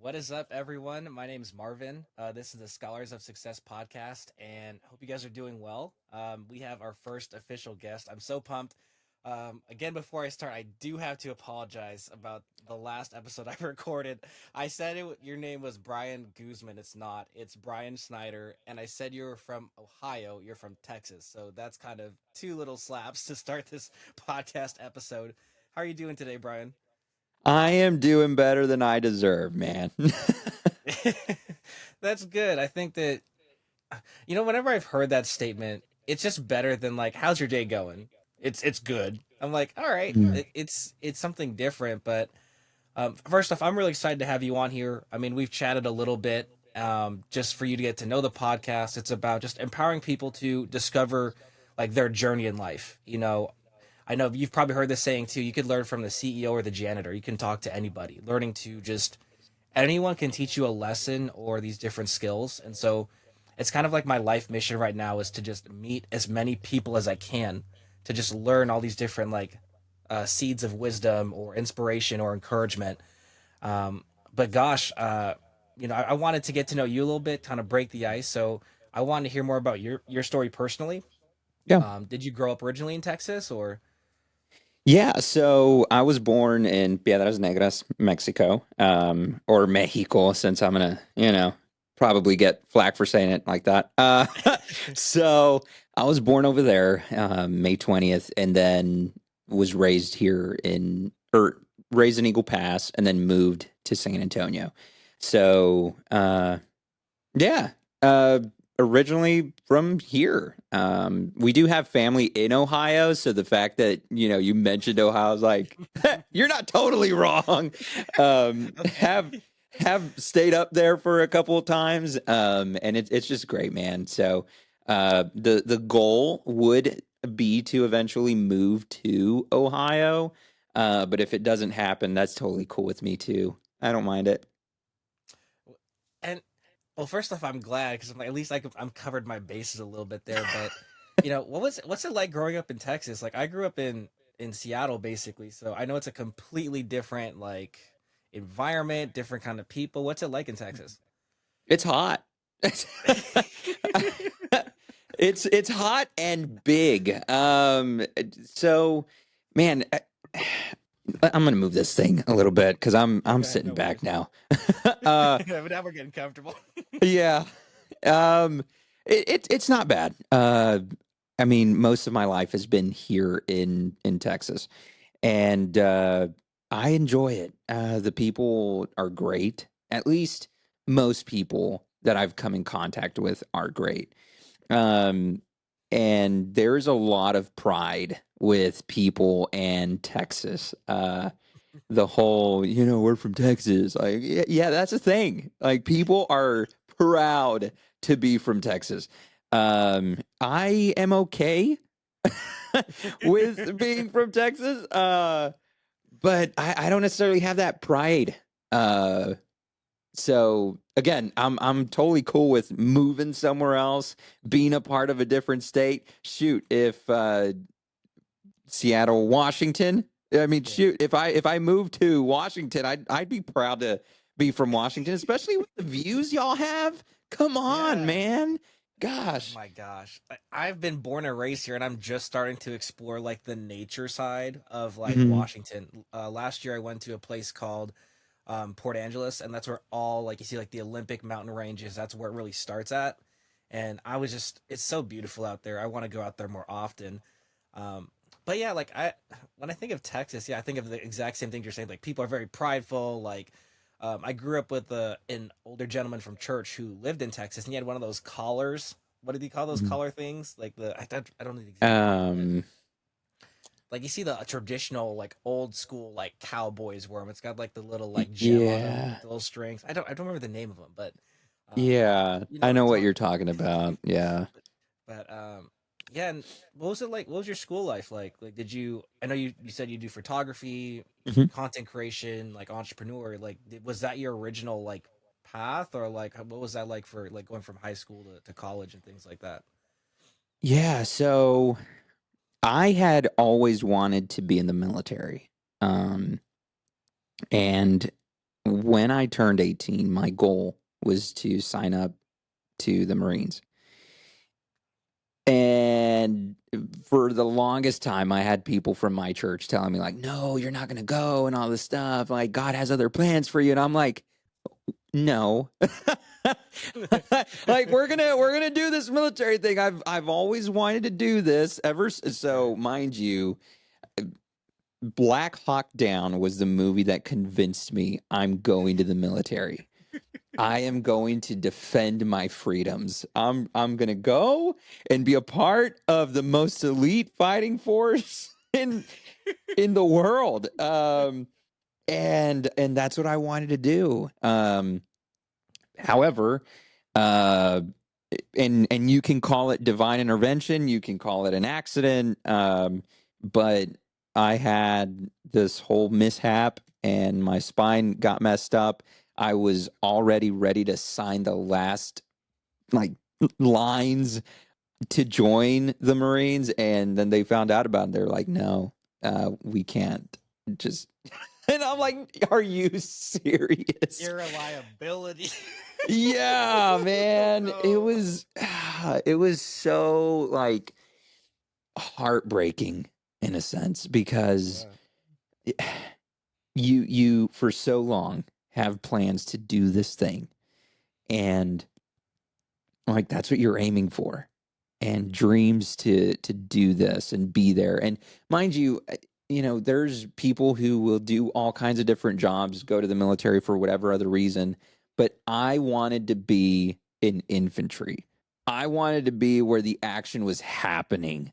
What is up, everyone? My name is Marvin. This is the Scholars of Success podcast, and hope you guys are doing well. We have our first official guest. I'm so pumped. Again, before I start, I do have to apologize about the last episode I recorded. I said your name was Brian Guzman. It's not. It's Bryan Snyder, and I said you were from Ohio. You're from Texas, so that's kind of two little slaps to start this podcast episode. How are you doing today, Brian? I am doing better than I deserve, man. That's good. I think that whenever I've heard that statement, it's just better than like, "How's your day going?" It's good. I'm like, all right, Mm. it's something different. But first off, I'm really excited to have you on here. I mean, we've chatted a little bit, just for you to get to know the podcast. It's about just empowering people to discover like their journey in life. I know you've probably heard this saying too. You could learn from the CEO or the janitor. You can talk to anybody. Learning to just anyone can teach you a lesson or these different skills. And so it's kind of like my life mission right now is to just meet as many people as I can to just learn all these different like seeds of wisdom or inspiration or encouragement. But gosh, I wanted to get to know you a little bit, kind of break the ice. So I wanted to hear more about your story personally. Yeah. Did you grow up originally in Texas or? Yeah, so I was born in Piedras Negras, Mexico, or Mexico, since I'm gonna, probably get flack for saying it like that. So I was born over there, May 20th, and then was raised here or raised in Eagle Pass, and then moved to San Antonio. So, yeah. Uh, Originally from here. We do have family in Ohio, so the fact that, you mentioned Ohio, I was like, you're not totally wrong. Okay. Have stayed up there for a couple of times. And it's just great, man. So the goal would be to eventually move to Ohio. But if it doesn't happen, that's totally cool with me too. I don't mind it. And well, first off, I'm glad because I'm like, at least I'm covered my bases a little bit there. But what's it like growing up in Texas? Like I grew up in Seattle basically, so I know it's a completely different like environment, different kind of people. What's it like in Texas? It's hot. It's hot and big. So man, I'm gonna move this thing a little bit because I'm Go ahead, sitting no back worries. now. uh, But now we're getting comfortable. yeah. Um, it's not bad. I mean, most of my life has been here in Texas, and I enjoy it. The people are great. At least most people that I've come in contact with are great. Um, and there's a lot of pride with people and Texas. The whole, we're from Texas. Like, yeah, yeah, that's a thing. Like, people are proud to be from Texas. I am okay with being from Texas. But I don't necessarily have that pride. Uh, so again, I'm totally cool with moving somewhere else, being a part of a different state. Shoot, if Seattle, Washington, I mean, Yeah, shoot, if I moved to Washington, I'd be proud to be from Washington, especially with the views y'all have. Come on, yeah. man. Oh Gosh. my gosh. I've been born and raised here and I'm just starting to explore like the nature side of like Hmm. Washington. Last year I went to a place called Port Angeles and that's where all like you see like the Olympic mountain ranges, that's where it really starts at. And I was just it's so beautiful out there. I want to go out there more often. Um but yeah, like I when I think of Texas, yeah, I think of the exact same thing you're saying. Like people are very prideful, like I grew up with an older gentleman from church who lived in Texas, and he had one of those collars. What did he call those collar things? Like I don't know the exact name, but Um, like you see the traditional like old school like cowboys wear 'em. It's got like the little like gem on them yeah. with the little strings. I don't remember the name of them, but um, Yeah, you know I what I'm know what you're talking talking about. Yeah. but yeah, and what was it like? What was your school life like? Like, did you? I know you said you do photography, Mhm. content creation, like entrepreneur. Like, was that your original like path, or like what was that like for like going from high school to college and things like that? Yeah, so I had always wanted to be in the military. Um, and when I turned 18, my goal was to sign up to the Marines. And for the longest time, I had people from my church telling me, like, no, you're not going to go and all this stuff. Like, God has other plans for you. And I'm like, no. Like we're gonna do this military thing. I've always wanted to do this so Right. mind you, Black Hawk Down was the movie that convinced me I'm going to the military. I am going to defend my freedoms. I'm going to go and be a part of the most elite fighting force in the world. And that's what I wanted to do. However, uh and you can call it divine intervention, you can call it an accident, but I had this whole mishap and my spine got messed up. I was already ready to sign the last like lines to join the Marines, and then they found out about it. They're like, no, we can't just. And I'm like, are you serious? Your reliability. Yeah, man. It No. was it was so like heartbreaking in a sense because Yeah. you for so long have plans to do this thing, and like that's what you're aiming for, and dreams to do this and be there. And mind you, there's people who will do all kinds of different jobs, go to the military for whatever other reason, but I wanted to be in infantry. I wanted to be where the action was happening.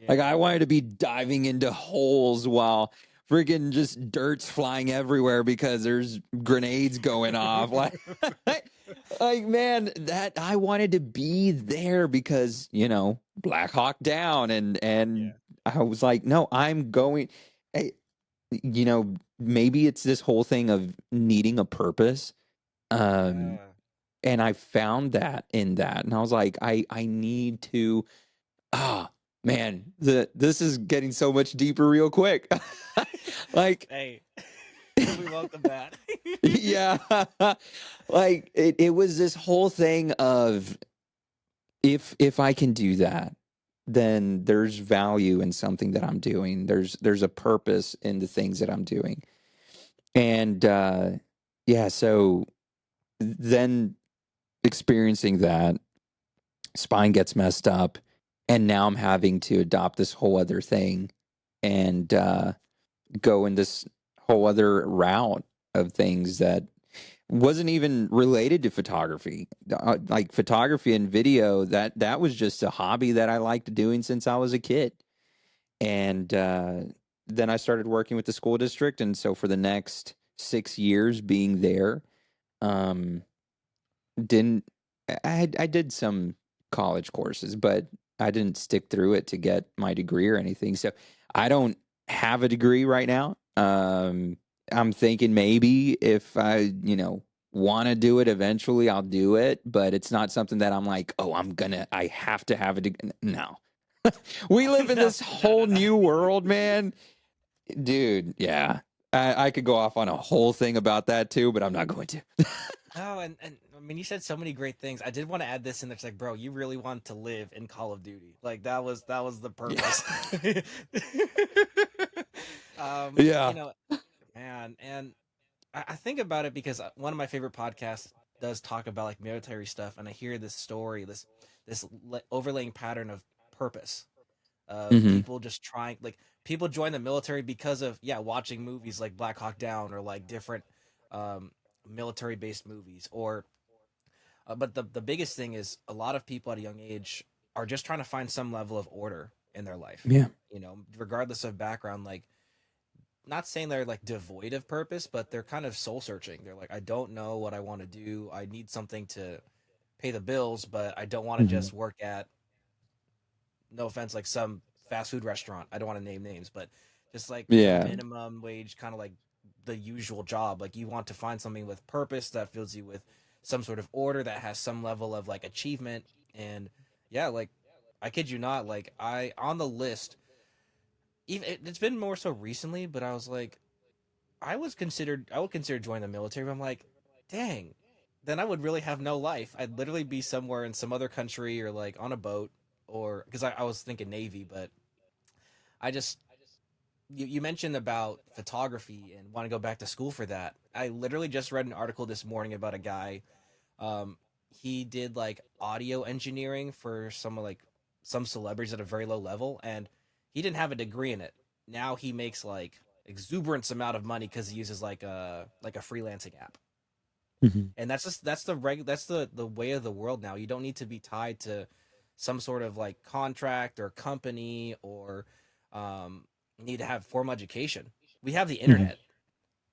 Like I Yeah. wanted to be diving into holes while freaking just dirt's flying everywhere because there's grenades going off. Like man, that I wanted to be there because Black Hawk Down, and Yeah. I was like, no, I'm going. Hey, maybe it's this whole thing of needing a purpose, um, Yeah. and I found that in that, and I was like, I need to. Ah, man, this is getting so much deeper real quick. Like, Hey, we welcome that. yeah, like it was this whole thing of if I can do that, then there's value in something that I'm doing. There's a purpose in the things that I'm doing. And yeah, so then experiencing that, spine gets messed up, and now I'm having to adopt this whole other thing and go in this whole other route of things that wasn't even related to photography. Like photography and video, that was just a hobby that I liked doing since I was a kid. And then I started working with the school district, and so for the next 6 years being there, um, didn't I did some college courses, but I didn't stick through it to get my degree or anything. So I don't have a degree right now. I'm thinking maybe if I, want to do it eventually, I'll do it, but it's not something that I'm like, oh, I have to have a degree. No. We live in No, this no, whole no, no. new world, man. Dude, yeah. I could go off on a whole thing about that too, but I'm not going to. No, and I mean, you said so many great things. I did want to add this in there. It's like, bro, you really want to live in Call of Duty. Like that was the Yeah. purpose. Yeah. Man, and I think about it because one of my favorite podcasts does talk about like military stuff, and I hear this story, this overlaying pattern of purpose of Hmm. people just trying, like people join the military because of watching movies like Black Hawk Down or like different um, military based movies or but the biggest thing is a lot of people at a young age are just trying to find some level of order in their life, Yeah. regardless of background. Like, not saying they're like devoid of purpose, but they're kind of soul searching. They're like, I don't know what I want to do. I need something to pay the bills, but I don't want to Hmm. just work at, no offense, like some fast food restaurant. I don't want to name names, but just like a Yeah. minimum wage, kind of like the usual job. Like, you want to find something with purpose that fills you with some sort of order that has some level of like achievement. And yeah, like I kid you not, like I on the list, even it's been more so recently, but I was like, I would consider joining the military, but I'm like, dang, then I would really have no life. I'd literally be somewhere in some other country or like on a boat, or because I was thinking Navy, but I just you mentioned about photography and want to go back to school for that. I literally just read an article this morning about a guy. Um, he did like audio engineering for some celebrities at a very low level, and he didn't have a degree in it. Now he makes like exuberance amount of money because he uses like a freelancing app, Mhm. and that's the way of the world now. You don't need to be tied to some sort of like contract or company or um, need to have formal education. We have the Mhm. internet.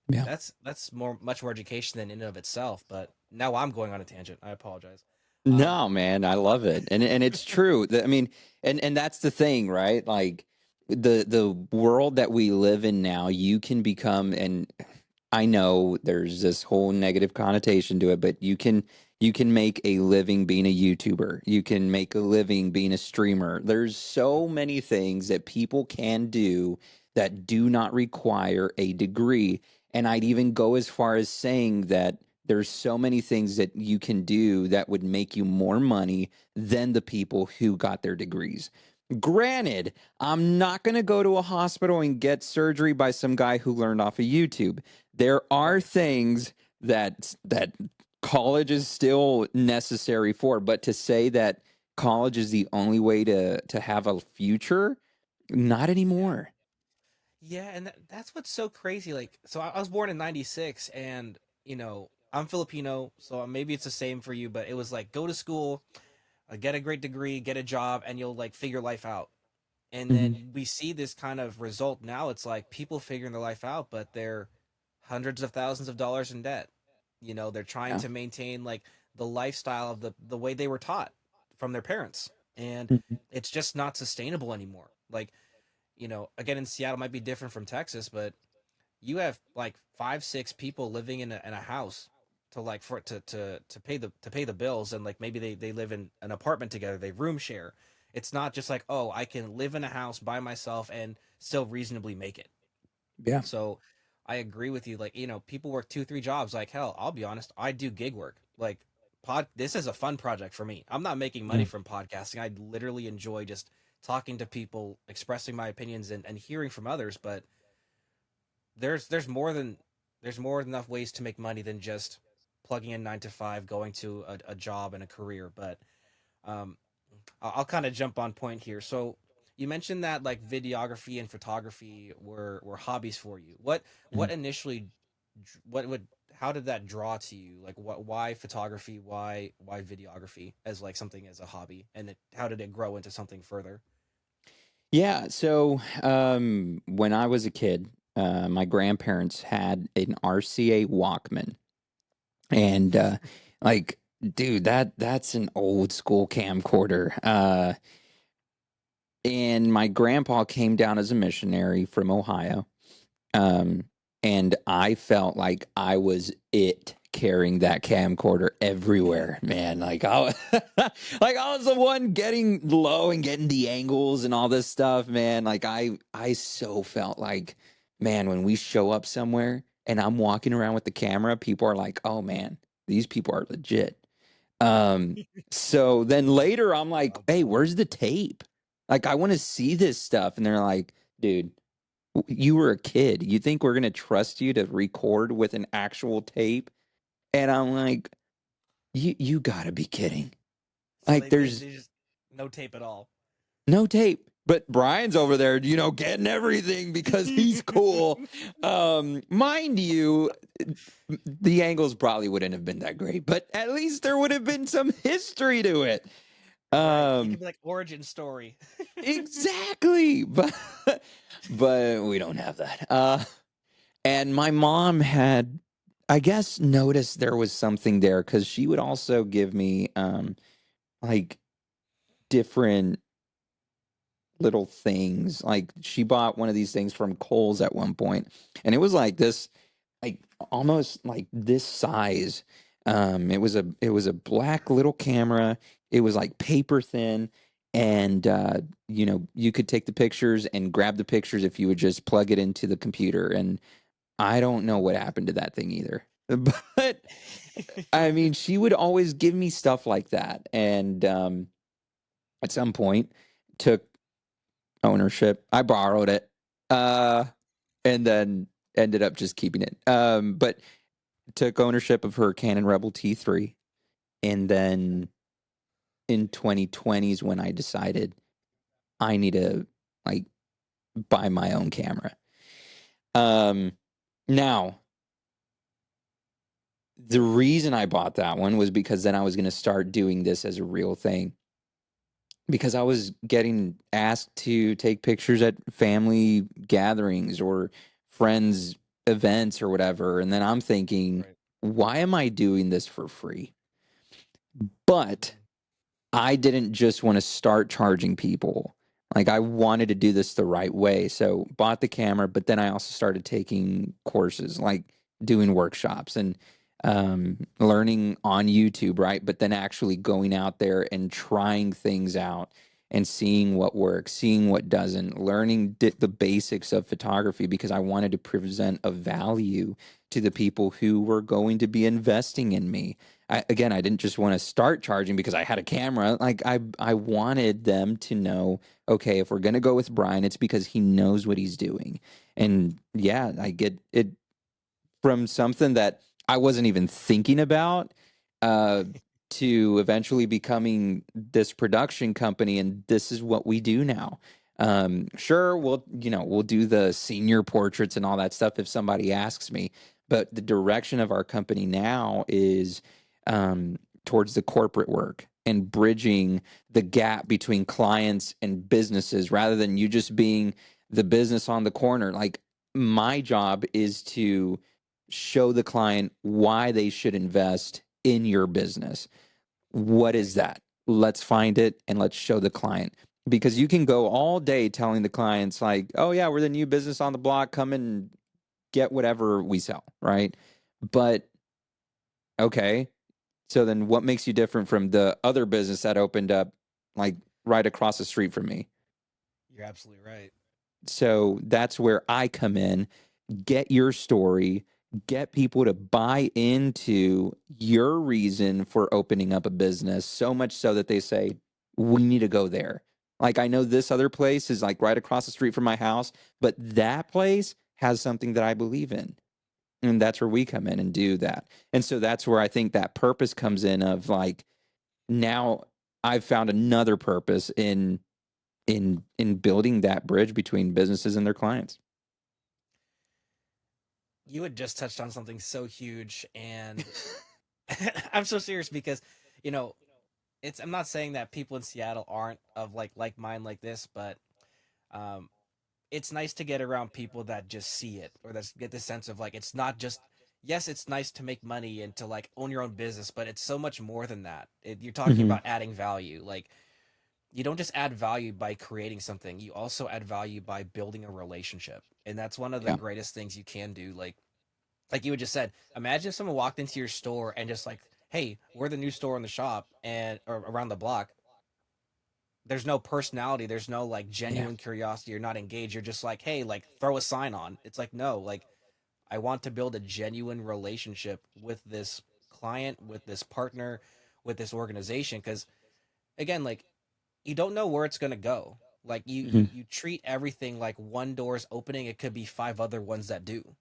Yeah. That's much more education than in and of itself. But now I'm going on a tangent. I apologize. Um, No, man, I love it. And it's true. I mean, and that's the thing, right? Like the world that we live in now, you can become, and I know there's this whole negative connotation to it, but you can make a living being a YouTuber. You can make a living being a streamer. There's so many things that people can do that do not require a degree. And I'd even go as far as saying that there's so many things that you can do that would make you more money than the people who got their degrees. Granted, I'm not going to go to a hospital and get surgery by some guy who learned off of YouTube. There are right. things that college is still necessary for, but to say that college is the only way to have a future, not Yeah. anymore. Yeah, and that's what's so crazy. Like, so I was born in '96, and I'm Filipino, so maybe it's the same for you. But it was like go to school, get a great degree, get a job, and you'll like figure life out. And Mhm. then we see this kind of result now. It's like people figuring their life out, but they're hundreds of thousands of dollars in debt. They're trying Yeah. to maintain like the lifestyle of the way they were taught from their parents, and Mhm. it's just not sustainable anymore. Like, again, in Seattle might be different from Texas, but you have like 5, 6 people living in a house to like for to pay the bills, and like maybe they live in an apartment together, they room share. It's not just like, oh, I can live in a house by myself and still reasonably make it. Yeah. So I agree with you. Like, people work 2, 3 jobs. Like, hell, I'll be honest, I do gig work. Like, this is a fun project for me. I'm not making money Yeah. from podcasting. I literally enjoy just talking to people, expressing my opinions, and hearing from others. But there's more than there's more than enough ways to make money than just plugging in 9 to 5, going to a job and a career. But um, I'll kind of jump on point here. So you mentioned that like videography and photography were hobbies for you. What Mhm. initially, what would how did that draw to you? Like, why photography? Why videography as like something as a hobby? And how did it grow into something further? Yeah. So when I was a kid, my grandparents had an RCA Walkman, and like, dude, that's an old school camcorder. And my grandpa came down as a missionary from Ohio. Um, and I felt like I was it carrying that camcorder everywhere, man. Like like I was the one getting low and getting the angles and all this stuff, man. Like I so felt like, man, when we show up somewhere and I'm walking around with the camera, people are like, "Oh man, these people are legit." Um, so then later I'm like, Oh, "Hey, where's the tape? Like I want to see this stuff." And they're like, "Dude, you were a kid. You think we're gonna trust you to record with an actual tape?" And I'm like, you gotta be kidding. so Like they there's just no tape at all. no tape. But Brian's over there, getting everything because he's cool. Mind you, the angles probably wouldn't have been that great, but at least there would have been some history to it. Right. It Um, could be like origin story. exactly. But we don't have that. And my mom had, I guess, noticed there was something there because she would also give me like different little things. Like she bought one of these things from Kohl's at one point, and it was like this, like almost like this size. It was a black little camera. It was like paper thin, and you could take the pictures and grab the pictures if you would just plug it into the computer. And I don't know what happened to that thing either. But I mean, she would always give me stuff like that, and at some point took ownership. I borrowed it, uh, and then ended up just keeping it. But took ownership of her Canon Rebel T3, and then in 2020s when I decided I need to like buy my own camera. Um, Now the reason I bought that one was because then I was going to start doing this as a real thing because I was getting asked to take pictures at family gatherings or friends' events or whatever. And then I'm thinking, Right. why am I doing this for free? But Mhm. I didn't just want to start charging people. Like I wanted to do this the right way. So bought the camera, but then I also started taking courses, like doing workshops and learning on YouTube, right? But then actually going out there and trying things out and seeing what works, seeing what doesn't, learning the basics of photography because I wanted to present a value to the people who were going to be investing in me. Again, I didn't just want to start charging because I had a camera. Like I wanted them to know, okay, if we're gonna go with Bryan, it's because he knows what he's doing. And yeah, I get it from something that I wasn't even thinking about uh, to eventually becoming this production company, and this is what we do now. Sure, we'll do the senior portraits and all that stuff if somebody asks me, but the direction of our company now is towards the corporate work and bridging the gap between clients and businesses rather than you just being the business on the corner. Like my job is to show the client why they should invest in your business. What is Right. that? Let's find it and let's show the client. Because you can go all day telling the clients, like, oh, yeah, we're the new business on the block. Come and get whatever we sell, right? But okay, so then what makes you different from the other business that opened up like right across the street from me? You're absolutely right. So that's where I come in, get your story, get people to buy into your reason for opening up a business so much so that they say, we need to go there. Like, I know this other place is like right across the street from my house, but that place has something that I believe in. And that's where we come in and do that. And so that's where I think that purpose comes in of like, now I've found another purpose in building that bridge between businesses and their clients. You had just touched on something so huge, and I'm so serious because, you know, it's. I'm not saying that people in Seattle aren't of like mind like this, but um, it's nice to get around people that just see it or that get the sense of like it's not just. Yes, it's nice to make money and to like own your own business, but it's so much more than that. You're talking Mhm. about adding value. Like you don't just add value by creating something; you also add value by building a relationship, and that's one of the Yeah. greatest things you can do. Like you had just said, imagine if someone walked into your store and just like, hey, we're the new store in the shop and or around the block. There's no personality, there's no like Yeah. genuine curiosity, you're not engaged, you're just like, hey, like throw a sign on. It's like, no, like I want to build a genuine relationship with this client, with this partner, with this organization. Cause again, like you don't know where it's gonna go. Like Mhm. you treat everything like one door's opening, it could be five other ones that do.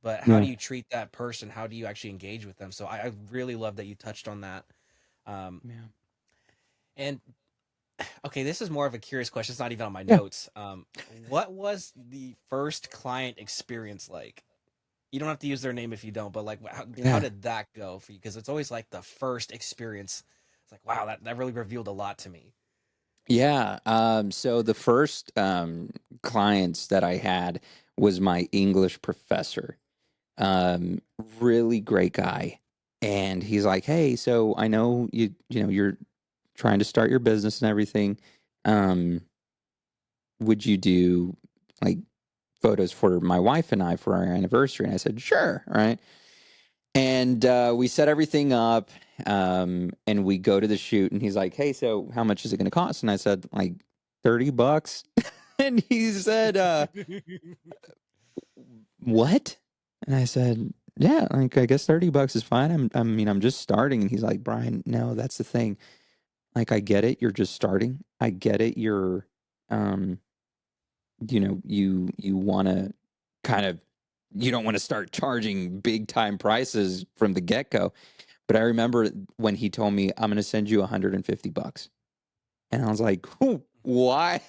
But how do Yeah. you treat that person? How do you actually engage with them? So I really love that you touched on that. Um, Yeah. and okay, this is more of a curious question. It's not even on my Yeah. notes. What was the first client experience like? You don't have to use their name if you don't, but like, how Yeah. did that go for you? Because it's always like the first experience. It's like, wow, that really revealed a lot to me. Yeah. So the first clients that I had was my English professor. Um, Really great guy. And he's like, "Hey, so I know you're trying to start your business and everything. Um, would you do like photos for my wife and I for our anniversary?" And I said, "Sure." Right. And we set everything up, and we go to the shoot, and he's like, "Hey, so how much is it going to cost?" And I said, like, $30. And he said, "What?" And I said, yeah, like I guess $30 is fine. I mean, I'm just starting. And he's like, Bryan, no, that's the thing. Like, I get it. You're just starting. I get it. Um, you want to kind of, you don't want to start charging big time prices from the get go. But I remember when he told me, I'm going to send you $150. And I was like, why?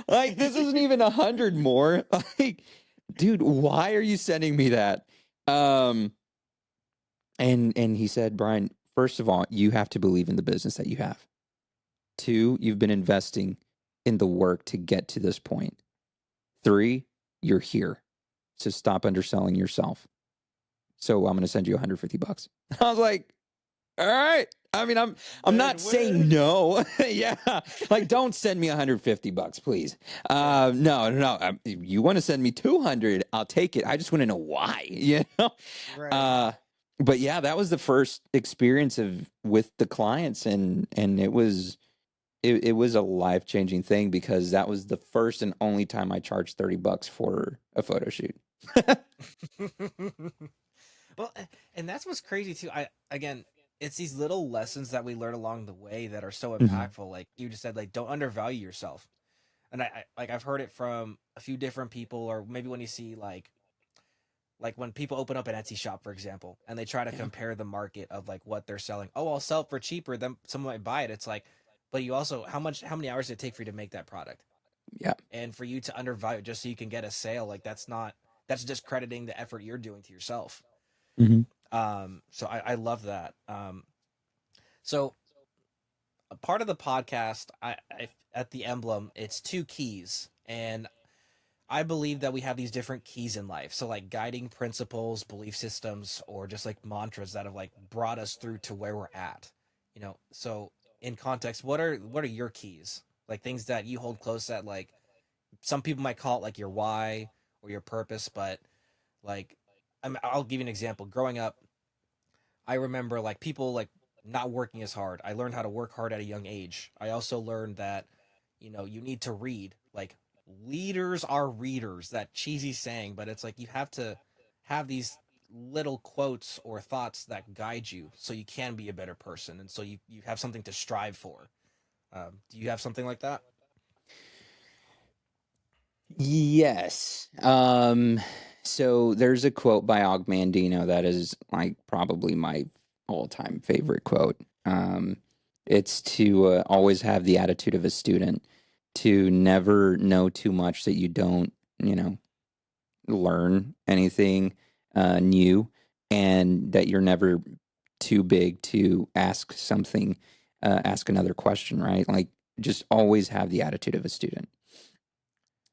Like, this isn't even 100 more. Like, dude, why are you sending me that? Um, and he said, Bryan, first of all, you have to believe in the business that you have. Two, you've been investing in the work to get to this point. Three, you're here. So stop underselling yourself. So I'm going to send you $150. I was like, all right. I mean, I'm not saying Midway. no. Yeah. Like, don't send me $150, please. Yeah. No. You want to send me 200, I'll take it. I just want to know why, you know? Right. Uh, but yeah, that was the first experience of with the clients, and it was a life-changing thing because that was the first and only time I charged $30 for a photo shoot. Well, and that's what's crazy too. I again, it's these little lessons that we learn along the way that are so Mhm. impactful. Like you just said, like don't undervalue yourself. And like I've heard it from a few different people, or maybe when you see like when people open up an Etsy shop, for example, and they try to Yeah. compare the market of like what they're selling. Oh, I'll sell it for cheaper. Then someone might buy it. It's like, but you also how many hours did it take for you to make that product, Yeah. and for you to undervalue it just so you can get a sale, like that's discrediting the effort you're doing to yourself. Hmm. So I love that. So a part of the podcast, I at the emblem, it's two keys, and I believe that we have these different keys in life. So like guiding principles, belief systems, or just like mantras that have like brought us through to where we're at. So in context, what are your keys? Like things that you hold close that like some people might call it like your why or your purpose, but like I'll give you an example. Growing up, I remember like people like not working as hard. I learned how to work hard at a young age. I also learned that you need to read. Like leaders are readers, that cheesy saying, but it's like you have to have these little quotes or thoughts that guide you so you can be a better person and so you have something to strive for. Do you have something like that? Yes. So there's a quote by Og Mandino that is like probably my all-time favorite quote. It's to always have the attitude of a student, to never know too much that you don't, you know, learn anything new, and that you're never too big to ask something, ask another question, right? Like just always have the attitude of a student.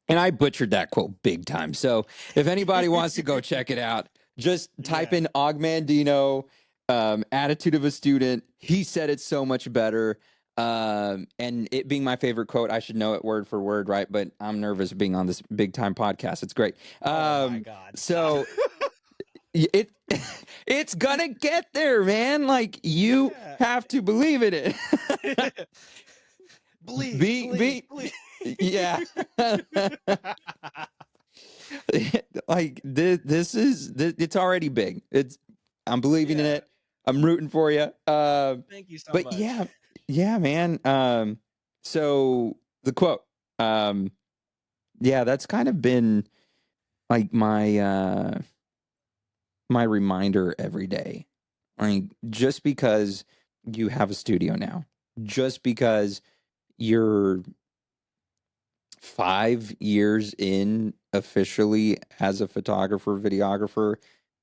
And I butchered that quote big time. So if anybody wants to go check it out, just type Yeah. in Augmandino, attitude of a student. He said it so much better. And it being my favorite quote, I should know it word for word, right? But I'm nervous being on this big time podcast. It's great. Oh my God! Stop. So it it's gonna get there, man. Like you Yeah. have to believe in it. Believe, be believe, be believe. yeah. Like it's already big. I'm believing in Yeah. it. I'm rooting for you. Thank you so But much. yeah, man. So the quote, um, yeah, that's kind of been like my reminder every day. Like just because you have a studio now, just because you're 5 years in officially as a photographer, videographer,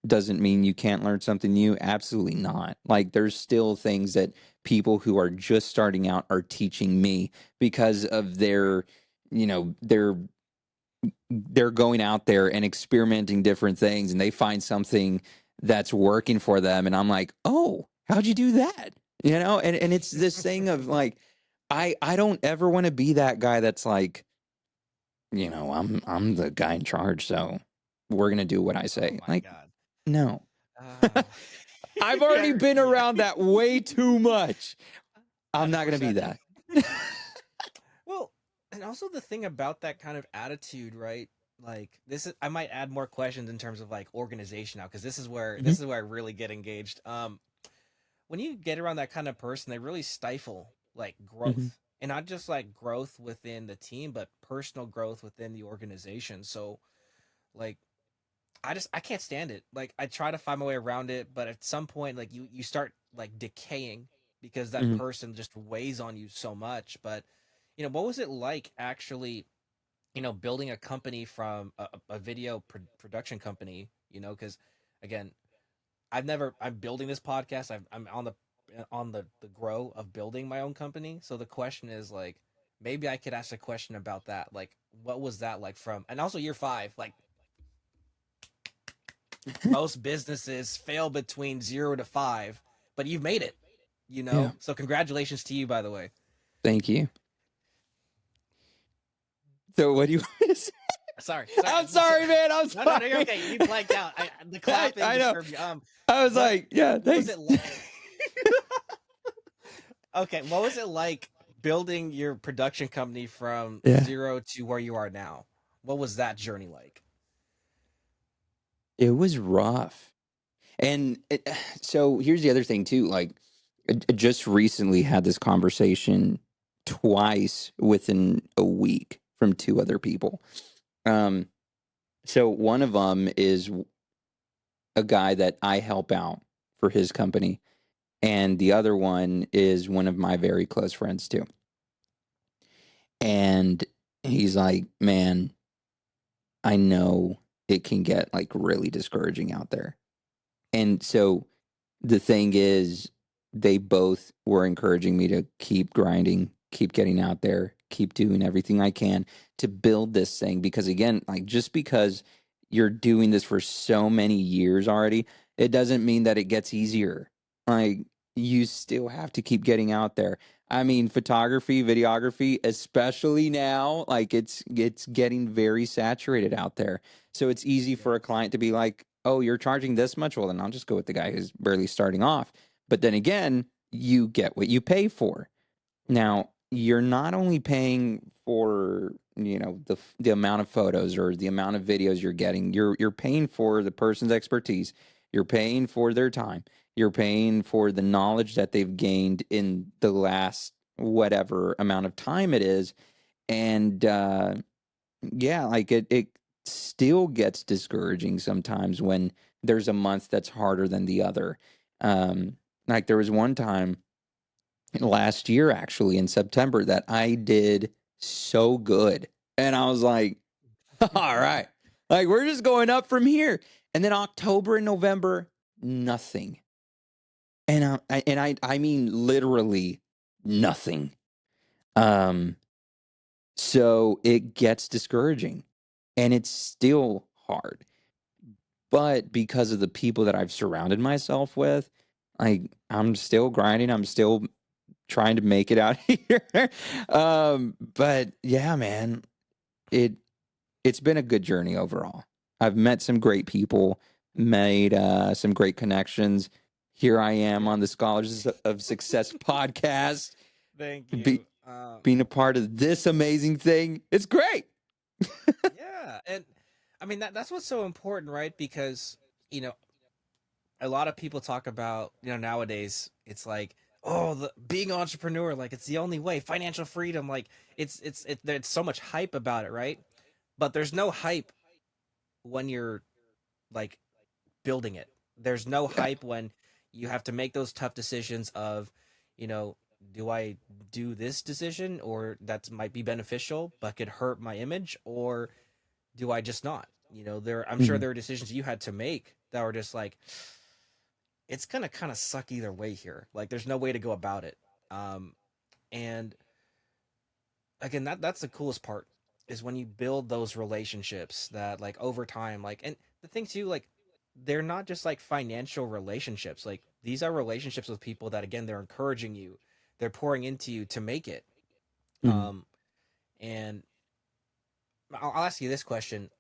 doesn't mean you can't learn something new. Absolutely not. Like, there's still things that people who are just starting out are teaching me because of Right. their, they're going out there and experimenting different things and they find something that's working for them. And I'm like, oh, how'd you do that? And it's this thing of like, I don't ever want to be that guy that's like, I'm the guy in charge, so we're gonna do what I Oh say. my Like, God. no. Uh, I've already been yeah. around that way too much. I'm not gonna be 100%. And that. well, and also the thing about that kind of attitude, right? like this is I might add more questions in terms of like organization now because Hmm. this is where I really get engaged. When you get around that kind of person, they really stifle like Hmm. growth. And not just like growth within the team, but personal growth within the organization. So like I can't stand it. Like I try to find my way around it, but at some point like you start like decaying because that Hmm. person just weighs on you so much. But what was it like actually, building a company from a video production company, because again, I'm building this podcast. I'm on the grow of building my own company. So the question is like, maybe I could ask a question about that. Like, what was that like from, and also year five, like most businesses fail between 0 to 5, but you've made it, Yeah. So congratulations to you, by the way. Thank you. So what do you want to say? Sorry. I'm sorry, man. I'm No, you're sorry. okay. You blanked out. The clapping I know. disturbed you. I was What like, yeah, what was thanks. it like? Okay, what was it like building your production company from Yeah. 0 to where you are now? What was that journey like? It was rough. And so here's the other thing too. Like, I just recently had this conversation twice within a week from two other people. Um, so one of them is a guy that I help out for his company, and the other one is one of my very close friends too. And he's like, "Man, I know it can get like really discouraging out there." And so the thing is, they both were encouraging me to keep grinding, keep getting out there, keep doing everything I can to build this thing. Because again, like just because you're doing this for so many years already, it doesn't mean that it gets easier. Like you still have to keep getting out there. I mean, photography, videography, especially now, like it's getting very saturated out there. So it's easy for a Yes. client to be like, "Oh, you're charging this much? Well, then I'll just go with the guy who's barely starting off." But then again, you get what you pay for. Right. Now, you're not only paying for, the amount of photos or the amount of videos you're getting. You're paying for the person's expertise. You're paying for their time. You're paying for the knowledge that they've gained in the last whatever amount of time it is. And yeah, like it still gets discouraging sometimes when there's a month that's harder than the other. Like there was one time last year, actually in September, that I did so good, and I was like, "All right, like we're just going up from here." And then October and November, nothing, and I mean literally nothing. Um, so it gets discouraging, and it's still hard. But because of the people that I've surrounded myself with, I'm still grinding. I'm still trying to make it out here. But yeah, man, it it's been a good journey overall. I've met some great people, made some great connections. Here I am on the Scholars of Success podcast, Thank be, you. being a part of this amazing thing. It's great. Yeah, and I mean that's what's so important, right? Because you know a lot of people talk about nowadays it's like, oh, being an entrepreneur, like it's the only way, financial freedom, like there's so much hype about it, right? But there's no hype when you're like building it. There's no Yeah. hype when you have to make those tough decisions of, you know, do I do this decision or that might be beneficial but could hurt my image, or do I just not? I'm sure Mhm. there are decisions you had to make that were just like, it's gonna kind of suck either way here. Like, there's no way to go about it. And again, that's the coolest part is when you build those relationships that like over time, like, and the thing too, like, they're not just like financial relationships. Like, these are relationships with people that again they're encouraging you, they're pouring into you to make it. Mhm. Um, and I'll ask you this question: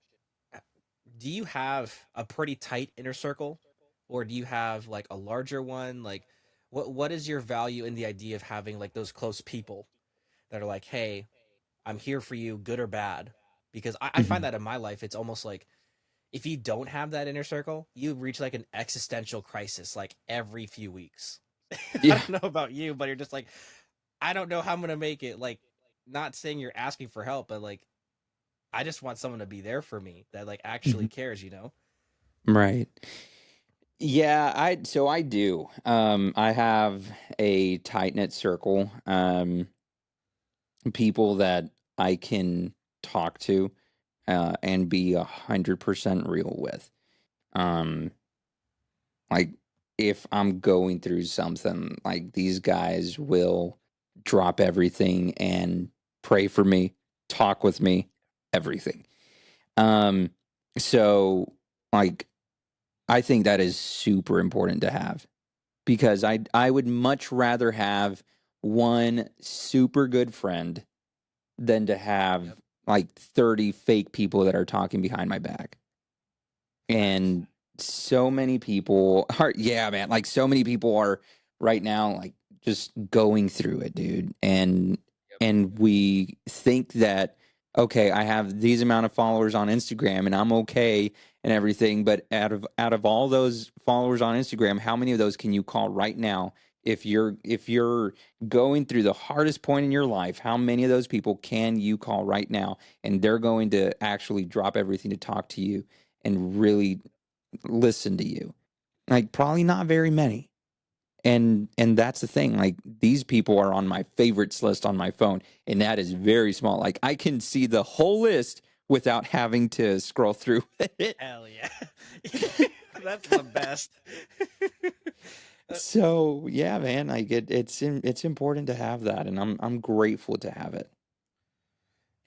do you have a pretty tight inner circle, or do you have like a larger one? Like, what is your value in the idea of having like those close people that are like, hey, I'm here for you, good or bad? because I find Mhm. that in my life, it's almost like if you don't have that inner circle, you reach like an existential crisis like every few weeks. I Yeah. don't know about you, but you're just like, I don't know how I'm gonna make it. Like, not saying you're asking for help, but like, I just want someone to be there for me that like actually Mhm. cares, you know? Right. Yeah, I do. I have a tight knit circle, people that I can talk to, and be 100% real with. Um, like if I'm going through something, like these guys will drop everything and pray for me, talk with me, everything. Um, so like I think that is super important to have because I would much rather have one super good friend than to have Yep. like 30 fake people that are talking behind my back. Facts. And so many people are, yeah, man, like so many people are right now, like just going through it, dude. Yep. And we think that, okay, I have these amount of followers on Instagram and I'm okay and everything. But out of all those followers on Instagram, how many of those can you call right now? If you're going through the hardest point in your life, how many of those people can you call right now? And they're going to actually drop everything to talk to you and really listen to you. Like probably not very many. And that's the thing. Like these people are on my favorites list on my phone, and that is very small. Like I can see the whole list without having to scroll through it. Hell yeah. That's the best. Uh, So yeah, man, like it's important to have that, and I'm grateful to have it.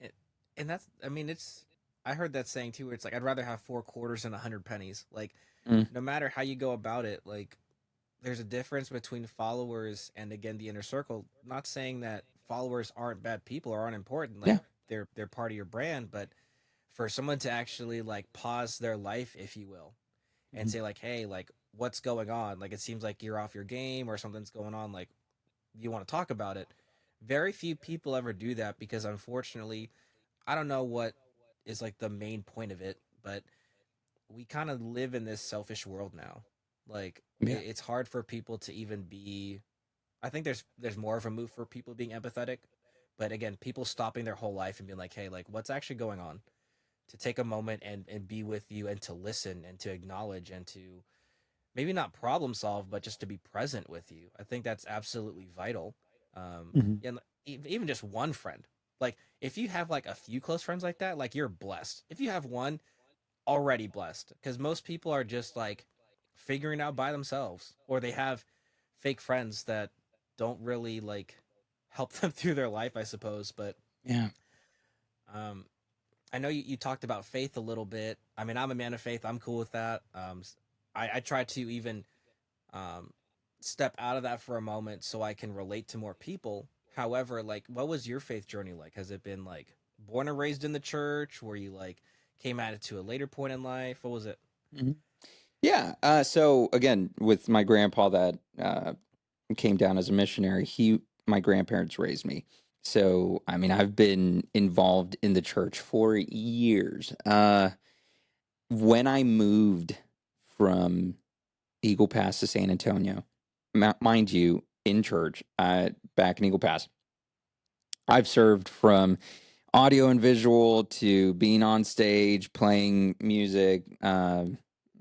it- and that's, I mean, it's, I heard that saying too, where it's like, I'd rather have 4 quarters than 100 pennies. Like, Mm, no matter how you go about it, like, there's a difference between followers and again the inner circle. Not saying that followers aren't bad people or aren't important. Like yeah. they're part of your brand, but for someone to actually like pause their life, if you will, and Mhm. say like, hey, like what's going on? Like it seems like you're off your game or something's going on. Like you want to talk about it. Very few people ever do that because unfortunately, I don't know what is like the main point of it, but we kind of live in this selfish world now. Like Yeah. it's hard for people to even be. I think there's more of a move for people being empathetic, but again, people stopping their whole life and being like, hey, like what's actually going on? To take a moment and be with you and to listen and to acknowledge and to maybe not problem solve, but just to be present with you. I think that's absolutely vital. Mhm. And even just one friend, like if you have like a few close friends like that, like you're blessed. If you have one, already blessed, because most people are just like figuring out by themselves, or they have fake friends that don't really like help them through their life, I suppose. But Yeah. um, I know you talked about faith a little bit. I mean, I'm a man of faith. I'm cool with that. I try to even um, step out of that for a moment so I can relate to more people. However, like, what was your faith journey like? Has it been like born and raised in the church? Where you like came at it to a later point in life? What was it? Mhm. Yeah. So again, with my grandpa that came down as a missionary, my grandparents raised me. So I mean, I've been involved in the church for years. When I moved from Eagle Pass to San Antonio, mind you, in church, back in Eagle Pass, I've served from audio and visual to being on stage, playing music,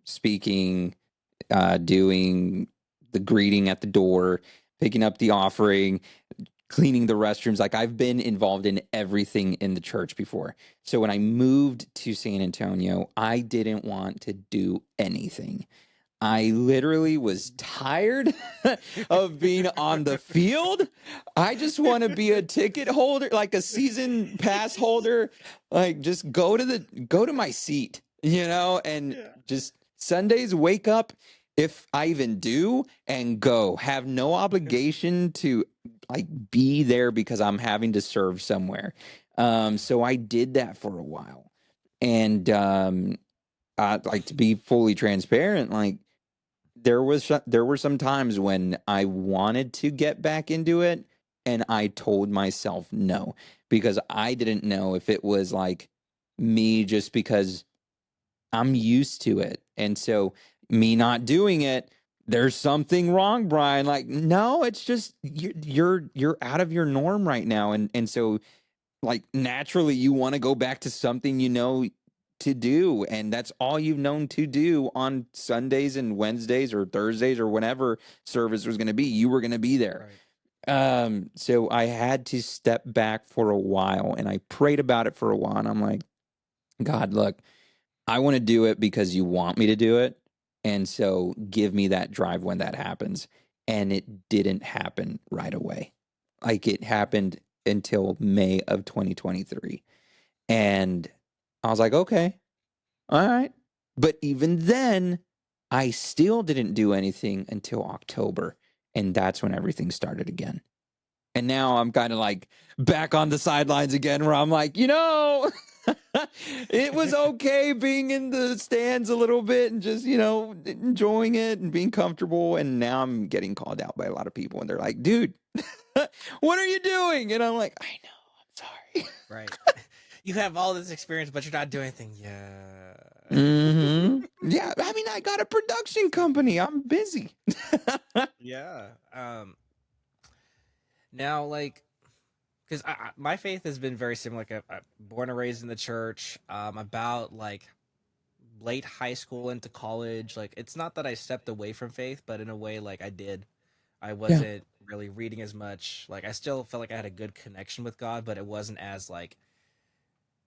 speaking, doing the greeting at the door, picking up the offering, cleaning the restrooms. Like I've been involved in everything in the church before. So when I moved to San Antonio, I didn't want to do anything. I literally was tired of being on the field. I just want to be a ticket holder, like a season pass holder. Like just go to my seat, and Yeah. just Sundays wake up if I even do and go. Have no obligation to like be there because I'm having to serve somewhere. So I did that for a while. And like to be fully transparent, like there were some times when I wanted to get back into it and I told myself no because I didn't know if it was like me just because I'm used to it. And so me not doing it, there's something wrong, Brian. Like, no, it's just you're out of your norm right now. And so like naturally you want to go back to something you know to do. And that's all you've known to do on Sundays and Wednesdays or Thursdays or whenever service was gonna be. You were gonna be there. Right. So I had to step back for a while and I prayed about it for a while. And I'm like, God, look, I want to do it because you want me to do it. And so give me that drive when that happens. And it didn't happen right away. Like it happened until May of 2023. And I was like, okay, all right. But even then, I still didn't do anything until October. And that's when everything started again. And now I'm kind of like back on the sidelines again, where I'm like, it was okay being in the stands a little bit and just, enjoying it and being comfortable. And now I'm getting called out by a lot of people and they're like, dude, what are you doing? And I'm like, I know, I'm sorry. Right. You have all this experience, but you're not doing anything. Yeah. Yeah. I mean, I got a production company. I'm busy. Yeah. Now, like, because my faith has been very similar. Like, I'm born and raised in the church. About like late high school into college. Like, it's not that I stepped away from faith, but in a way, like I did. I Yeah. wasn't really reading as much. Like, I still felt like I had a good connection with God, but it wasn't as like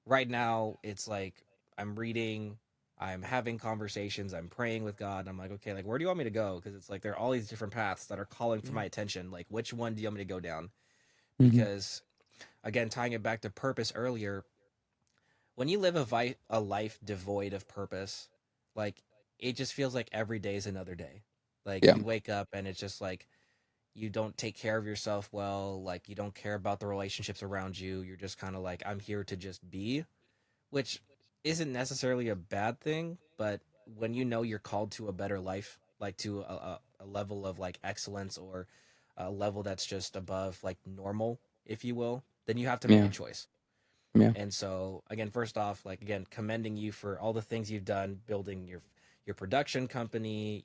right now. It's like I'm reading. I'm having conversations. I'm praying with God. And I'm like, okay, like where do you want me to go? Because it's like there are all these different paths that are calling for Yeah. my attention. Like, which one do you want me to go down? Hmm. Because again, tying it back to purpose earlier, when you live a life devoid of purpose, like it just feels like every day is another day. Like Yeah. you wake up and it's just like you don't take care of yourself well, like you don't care about the relationships around you. You're just kind of like I'm here to just be, which isn't necessarily a bad thing, but when you know you're called to a better life, like to a level of like excellence or a level that's just above like normal, if you will, then you have to make a Yeah. choice. Yeah. And so again, first off, like again, commending you for all the things you've done, building your production company,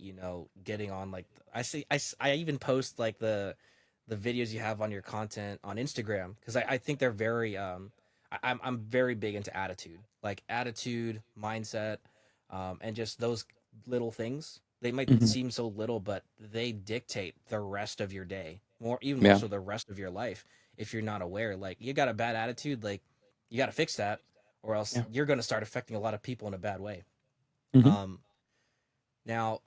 getting on like I even post like the videos you have on your content on Instagram because I think they're very I'm very big into attitude, like attitude, mindset, and just those little things. They might Hmm. seem so little, but they dictate the rest of your day, even more Yeah. so the rest of your life if you're not aware. Like you got a bad attitude, like you got to fix that, or else Yeah. you're going to start affecting a lot of people in a bad way. Hmm. Um, Now,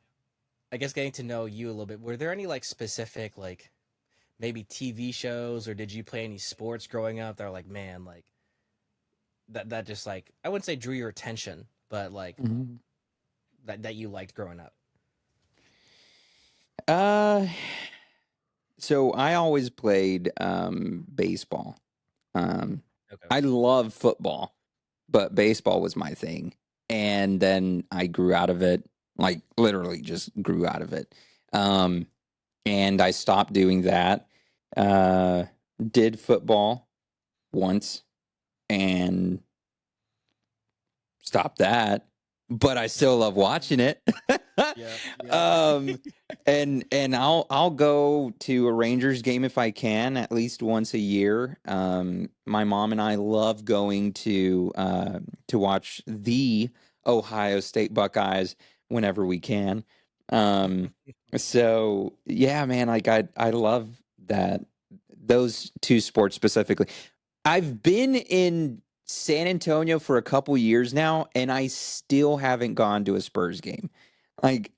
I guess getting to know you a little bit, were there any like specific like maybe TV shows or did you play any sports growing up that are like man like that just like I wouldn't say drew your attention, but like Hmm. that you liked growing up? Uh, so I always played baseball. Um, Okay. I love football, but baseball was my thing. And then I grew out of it, like literally just grew out of it. Um, and I stopped doing that. Uh, did football once and stop that, but I still love watching it. Yeah, yeah. um, and I'll go to a Rangers game if I can, at least once a year. My mom and I love going to watch the Ohio State Buckeyes whenever we can. Um, so yeah, man, like I love that those two sports specifically. I've been in San Antonio for a couple years now, and I still haven't gone to a Spurs game. Like,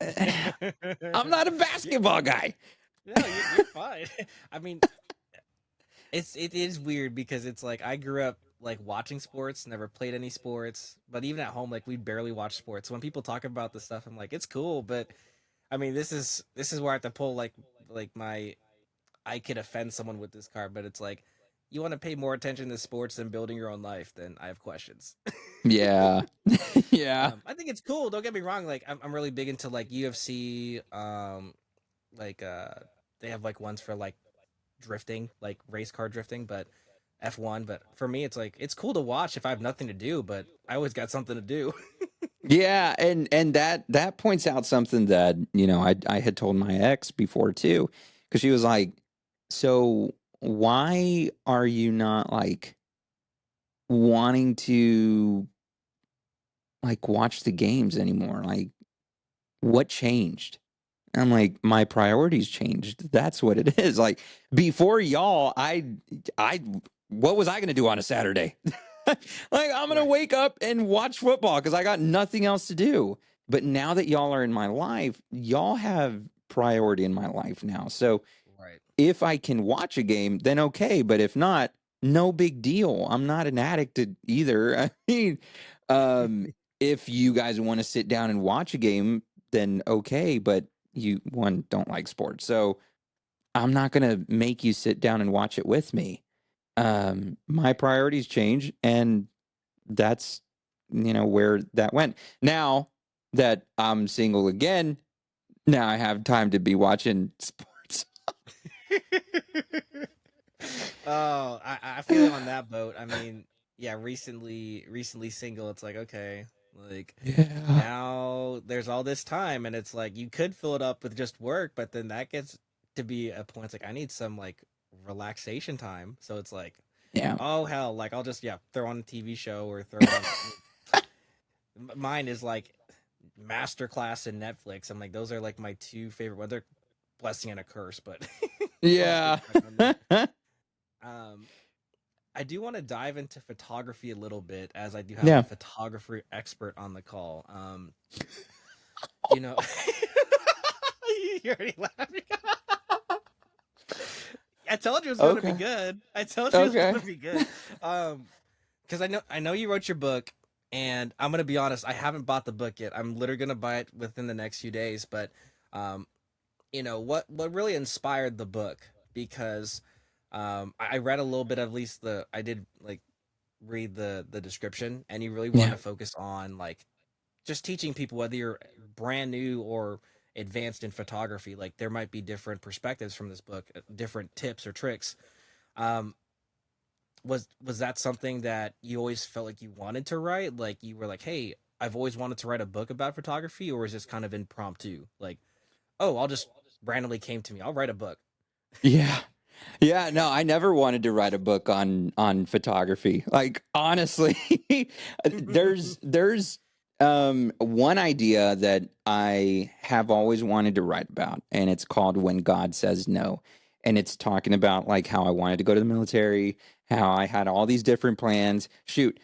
I'm not a You- basketball guy. no, you're fine. I mean, it is weird because it's like I grew up like watching sports, never played any sports, but even at home, like we barely watch sports. When people talk about this stuff, I'm like, it's cool, but I mean, this is where I have to pull like my I could offend someone with this card, but it's like you want to pay more attention to sports than building your own life, then I have questions. Yeah. Yeah. I think it's cool. Don't get me wrong. Like I'm really big into like UFC. Like they have like ones for like drifting, like race car drifting, but F1, but for me, it's like it's cool to watch if I have nothing to do, but I always got something to do. Yeah, and that points out something that, I had told my ex before too, because she was like, "So why are you not like wanting to like watch the games anymore? Like, what changed?" I'm like, my priorities changed. That's what it is. Like before y'all, I, what was I going to do on a Saturday? Like I'm going to Right. wake up and watch football because I got nothing else to do. But now that y'all are in my life, y'all have priority in my life now. So Right. if I can watch a game, then okay. But if not, no big deal. I'm not an addict either. I mean, um, if you guys want to sit down and watch a game, then okay. But you one don't like sports, so I'm not gonna make you sit down and watch it with me. My Right. priorities change, and that's where that went. Now that I'm single again, now I have time to be watching sports. Oh, I feel you on that boat. I mean, yeah, recently single. It's like okay, like Yeah. now there's all this time, and it's like you could fill it up with just work, but then that gets to be a point. It's like I need some like relaxation time. So it's like, Yeah. oh hell, like I'll just throw on a TV show or throw on. Mine is like Masterclass and Netflix. I'm like those are like my two favorite. Well, they're blessing and a curse, but we'll just Yeah. get back on that. Um, I do want to dive into photography a little bit as I do have a Yeah. photography expert on the call. You know, you're already laughing. I told you it was going to be Okay. good. I told you it was Okay. going to be good. Um, because I know you wrote your book, and I'm gonna be honest, I haven't bought the book yet. I'm literally gonna buy it within the next few days. But, um, what really inspired the book because, I read a little bit, at least I did like read the description, and you really want Yeah. to focus on like just teaching people whether you're brand new or advanced in photography. Like there might be different perspectives from this book, different tips or tricks. Um, was that something that you always felt like you wanted to write? Like you were like, hey, I've always wanted to write a book about photography, or is this kind of impromptu? Like, oh, I'll just randomly came to me. I'll write a book. Yeah. Yeah, no, I never wanted to write a book on photography. Like honestly, there's one idea that I have always wanted to write about, and it's called When God Says No. And it's talking about like how I wanted to go to the military, how I had all these different plans. Shoot,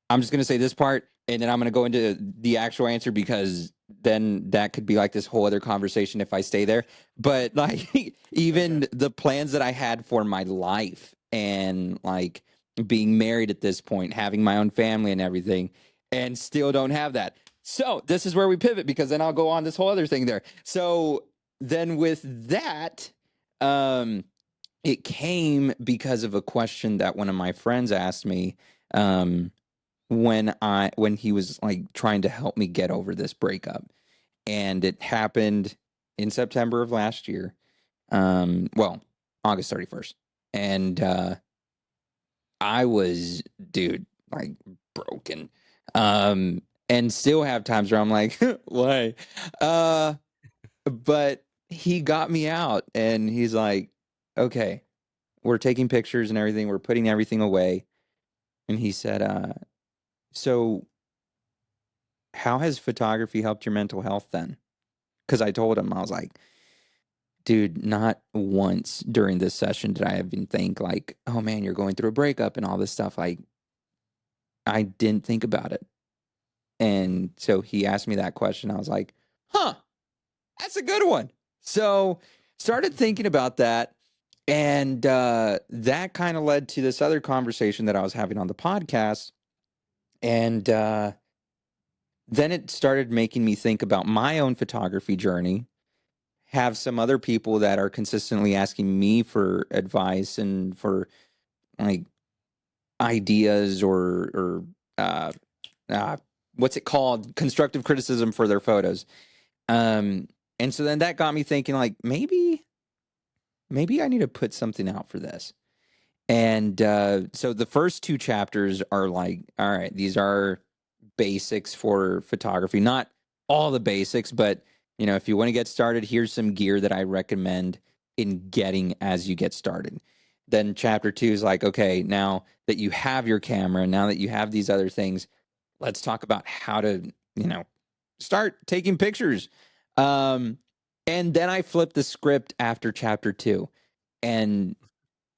I'm just going to say this part and then I'm going to go into the actual answer because then that could be like this whole other conversation if I stay there. But like, Okay. even the plans that I had for my life and like being married at this point, having my own family and everything, and still don't have that. So, this is where we pivot because then I'll go on this whole other thing there. So, then with that, um, it came because of a question that one of my friends asked me. Um, when he was like trying to help me get over this breakup, and it happened in September of last year, well, August 31st. And I was, dude, like broken. And still have times where I'm like, why? uh but he got me out and he's like, okay, we're taking pictures and everything, we're putting everything away. And he said, so how has photography helped your mental health then? Because I told him, I was like, dude, not once during this session did I even think, like, oh man, you're going through a breakup and all this stuff. Like, I didn't think about it. And so he asked me that question. I was like, huh, that's a good one. So started thinking about that. And that kind of led to this other conversation that I was having on the podcast. And then it started making me think about my own photography journey, have some other people that are consistently asking me for advice and for like ideas or uh, uh, what's it called, constructive criticism for their photos. Um, and so then that got me thinking like maybe I need to put something out for this. And so the first two chapters are like, all right, these are basics for photography. Not all the basics, but if you want to get started, here's some gear that I recommend in getting as you get started. Then chapter 2 is like, okay, now that you have your camera, now that you have these other things, let's talk about how to, start taking pictures. Um, and then I flip the script after chapter 2, and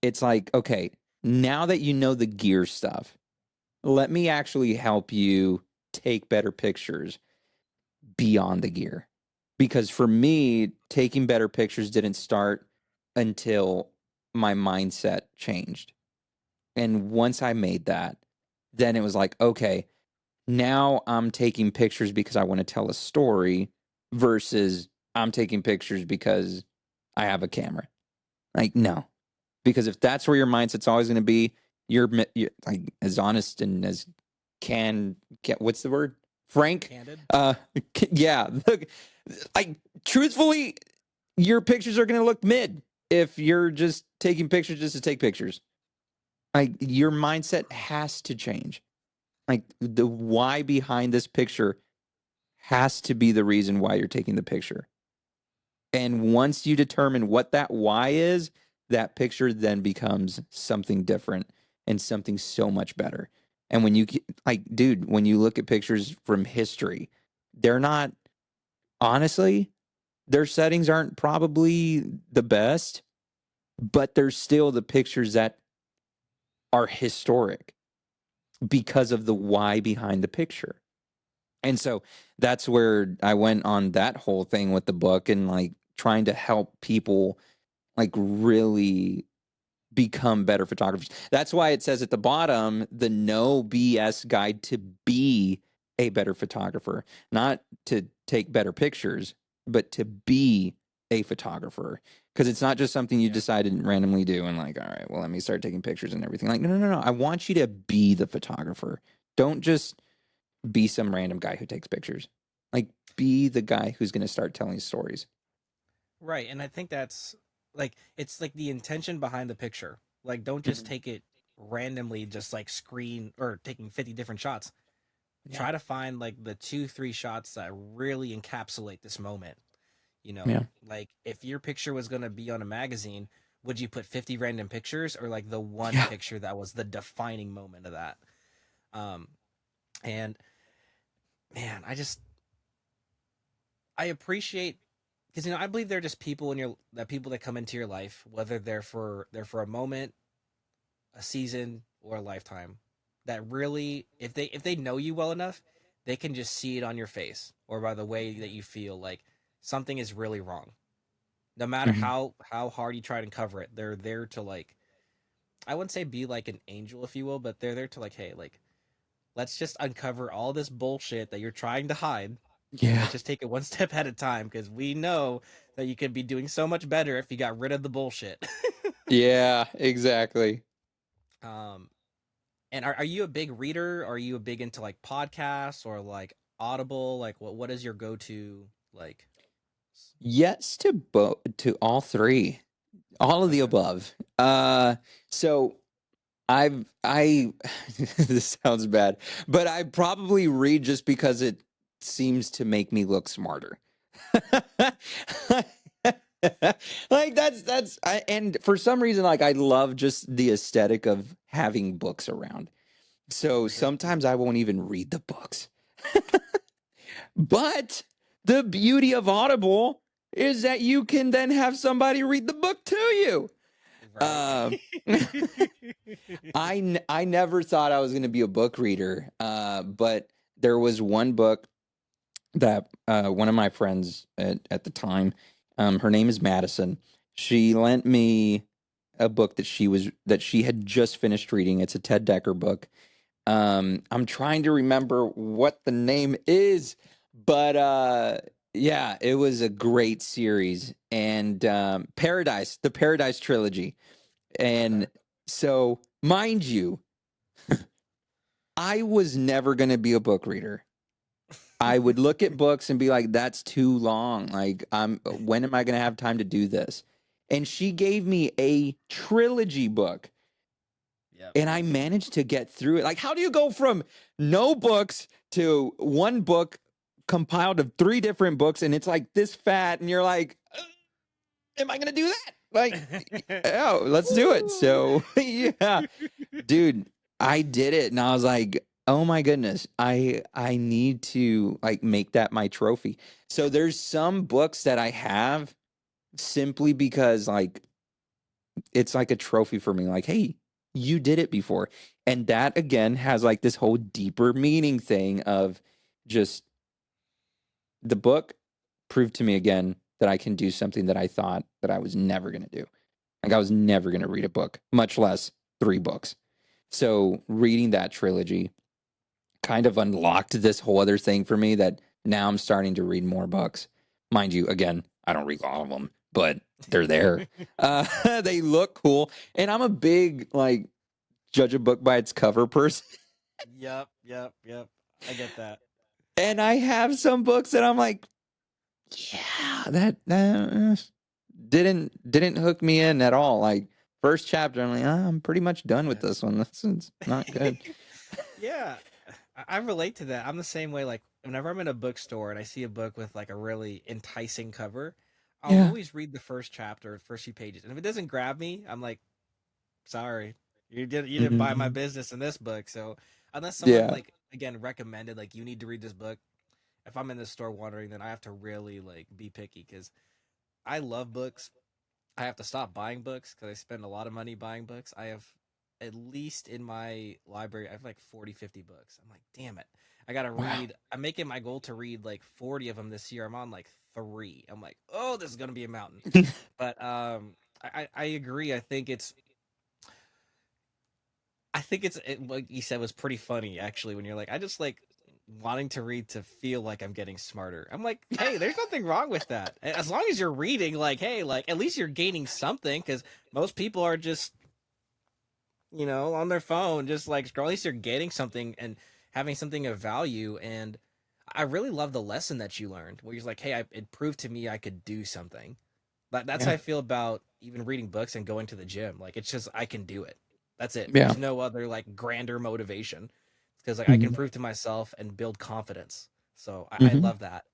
it's like, okay, now that you know the gear stuff, let me actually help you take better pictures beyond the gear. Because for me, taking better pictures didn't start until my mindset changed. And once I made that, then it was like, okay, now I'm taking pictures because I want to tell a story versus I'm taking pictures because I have a camera. Like, no, because if that's where your mindset's always going to be, you're like as honest and as can what's the word? Frank. Candid. Uh, yeah. Like truthfully, your pictures are going to look mid if you're just taking pictures just to take pictures. Like your mindset has to change. Like the why behind this picture has to be the reason why you're taking the picture. And once you determine what that why is, that picture then becomes something different and something so much better. And when like, dude, when you look at pictures from history, they're not, honestly, their settings aren't probably the best, but they're still the pictures that are historic because of the why behind the picture. And so that's where I went on that whole thing with the book and like trying to help people like really become better photographers. That's why it says at the bottom, the no BS guide to be a better photographer, not to take better pictures, but to be a photographer. Because it's not just something you Yeah. decided to randomly do and like, all right, well, let me start taking pictures and everything. Like, no, no, no, no. I want you to be the photographer. Don't just be some random guy who takes pictures. Like, be the guy who's going to start telling stories. Right, and I think that's like it's like the intention behind the picture. Like, don't just Mhm. take it randomly, just like screen or taking 50 different shots. Yeah. Try to find like the two, three shots that really encapsulate this moment. Yeah. Like if your picture was gonna be on a magazine, would you put 50 random pictures or like the one Yeah. picture that was the defining moment of that? Um, and man, I appreciate because I believe they're just people in your that people that come into your life, whether they're for a moment, a season, or a lifetime, that really if they know you well enough, they can just see it on your face or by the way that you feel like something is really wrong. No matter Mhm. how hard you try to cover it, they're there to like I wouldn't say be like an angel if you will, but they're there to like, hey, like let's just uncover all this bullshit that you're trying to hide and Yeah. let's just take it one step at a time because we know that you could be doing so much better if you got rid of the bullshit. Yeah, exactly. um and are you a big reader? Are you a big into like podcasts or like Audible? Like what is your go-to like Yes to to all three. All of the okay. above. So I this sounds bad, but I probably read just because it seems to make me look smarter. Like and for some reason like I love just the aesthetic of having books around. So For sure. sometimes I won't even read the books. But the beauty of Audible is that you can then have somebody read the book to you. Right. Uh, I never thought I was going to be a book reader, but there was one book that one of my friends at the time, her name is Madison. She lent me a book that she had just finished reading. It's a Ted Dekker book. I'm trying to remember what the name is, but yeah, it was a great series. And the Paradise trilogy. Okay. And so, mind you, I was never going to be a book reader. I would look at books and be like, that's too long. Like, when am I going to have time to do this? And she gave me a trilogy book. Yep. and I managed to get through it. Like, how do you go from no books to one book compiled of 3 different books, and it's like this fat, and you're like, am I gonna do that? Like, oh, let's do it. Woo! So yeah, dude, I did it, and I was like, oh my goodness, I need to like make that my trophy. So there's some books that I have simply because like it's like a trophy for me. Like, hey, you did it before. And that again has like this whole deeper meaning thing of just the book proved to me again that I can do something that I thought that I was never going to do. Like I was never going to read a book, much less 3 books. So reading that trilogy kind of unlocked this whole other thing for me that now I'm starting to read more books. Mind you, again, I don't read all of them, but they're there. They look cool. And I'm a big, like, judge a book by its cover person. Yep, yep, yep. I get that. And I have some books that I'm like, yeah, that didn't hook me in at all. Like, first chapter, I'm like, I'm pretty much done with this one. This is not good. Yeah, I relate to that. I'm the same way. Like whenever I'm in a bookstore and I see a book with like a really enticing cover, I'll Yeah. always read the first chapter, first few pages, and if it doesn't grab me, I'm like, sorry, you didn't buy my Mhm. business in this book. So unless someone Yeah. like again recommended like you need to read this book, if I'm in the store wandering, then I have to really like be picky because I love books. I have to stop buying books because I spend a lot of money buying books. I have at least in my library, I have like 40, 50 books. I'm like, damn it. I got to Wow. read. I'm making my goal to read like 40 of them this year. I'm on like 3. I'm like, oh, this is going to be a mountain. But I agree. Like you said, was pretty funny actually when you're like, I just like wanting to read to feel like I'm getting smarter. I'm like, hey, there's nothing wrong with that. As long as you're reading, like, hey, like at least you're gaining something because most people are just, on their phone, just like scroll. At least you're getting something and having something of value. And I really love the lesson that you learned where you're like, hey, it proved to me I could do something. That's how Yeah. I feel about even reading books and going to the gym. Like it's just I can do it. That's it. Yeah. There's no other like grander motivation because like I can Mhm. prove to myself and build confidence. So I Mhm. love that.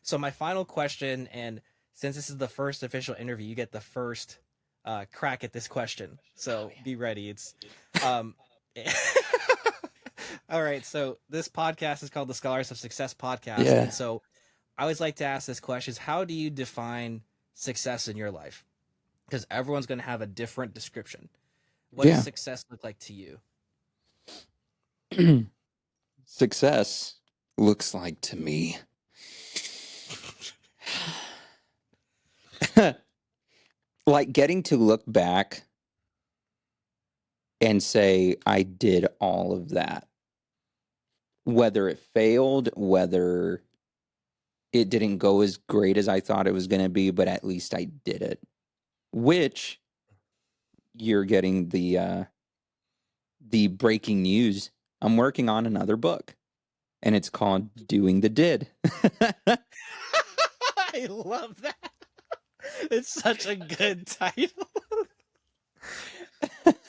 So my final question, and since this is the first official interview, you get the first crack at this question. Oh So be ready. It's um, all right. So this podcast is called the Scholars of Success podcast, yeah. and so I always like to ask this question: is how do you define success in your life? Because everyone's going to have a different description. What does Yeah. success look like to you? Success looks like to me like getting to look back and say I did all of that. Whether it failed, whether it didn't go as great as I thought it was going to be, but at least I did it. Which you're getting the breaking news. I'm working on another book and it's called Doing the Did. I love that. It's such a good title.